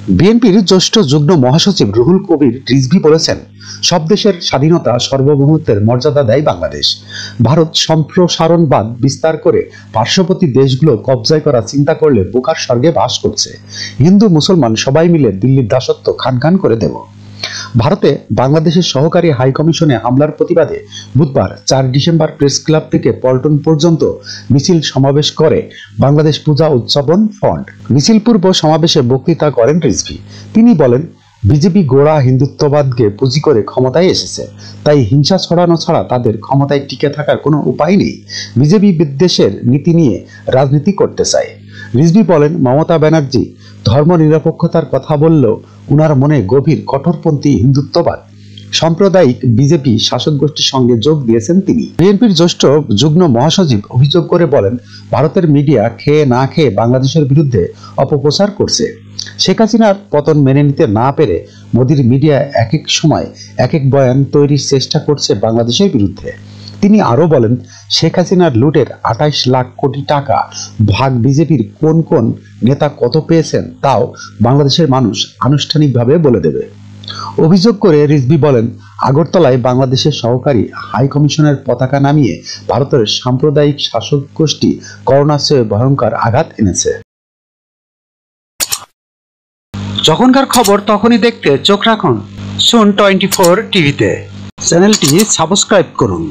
বিএনপির জ্যেষ্ঠ যুগ্ম মহাসচিব রুহুল কবির রিজভী বলেছেন, সব দেশের স্বাধীনতা সার্বভৌমত্বের মর্যাদা দেয় বাংলাদেশ। ভারত সম্প্রসারণবাদ বিস্তার করে পার্শ্ববর্তী দেশগুলো কবজায় করার চিন্তা করলে বোকার স্বর্গে বাস করছে। হিন্দু মুসলমান সবাই মিলে দিল্লির দাসত্ব খান করে দেব। ভারতে বাংলাদেশের সহকারী হাই কমিশনে হামলার প্রতিবাদে বুধবার 4 ডিসেম্বর প্রেস ক্লাব থেকে পল্টন পর্যন্ত মিছিল সমাবেশ করে বাংলাদেশ পূজা উদযাপন ফ্রন্ট। মিছিল পূর্ব সমাবেশে বক্তৃতা করেন রিজভী। তিনি বলেন, বিজেপি গোড়া হিন্দুত্ববাদকে পুঁজি করে ক্ষমতায় এসেছে, তাই হিংসা ছড়ানো ছাড়া তাদের ক্ষমতায় টিকে থাকার কোনো উপায় নেই। বিজেপি বিদ্বেষের নীতি নিয়ে রাজনীতি করতে চায়। রিজভী বলেন, মমতা ব্যানার্জি ধর্মনিরপেক্ষতার কথা বললেও উনার মনে গভীর কঠোরপন্থী হিন্দুত্ববাদ। সাম্প্রদায়িক বিজেপি শাসক গোষ্ঠীর সঙ্গে যোগ দিয়েছেন তিনি। বিএনপির জ্যেষ্ঠ যুগ্ম মহাসচিব অভিযোগ করে বলেন, ভারতের মিডিয়া খেয়ে না খেয়ে বাংলাদেশের বিরুদ্ধে অপপ্রচার করছে। শেখ হাসিনার পতন মেনে নিতে না পেরে মোদির মিডিয়া এক এক সময় এক এক বয়ান তৈরির চেষ্টা করছে বাংলাদেশের বিরুদ্ধে। তিনি আরো বলেন, শেখ হাসিনার লুটের 28 লাখ কোটি টাকা ভাগ বিজেপির কোন কোন নেতা কত পেয়েছেন তাও বাংলাদেশের মানুষ আনুষ্ঠানিকভাবে বলে দেবে। অভিযোগ করে রিজভী বলেন, আগরতলায় বাংলাদেশের সহকারী হাই কমিশনের পতাকা নামিয়ে ভারতের সাম্প্রদায়িক শাসক গোষ্ঠী করোনার চেয়ে ভয়ঙ্কর আঘাত এনেছে। যখনকার খবর তখনই দেখতে চোখ রাখুন সুন 24 টিভিতে। চ্যানেলটি সাবস্ক্রাইব করুন।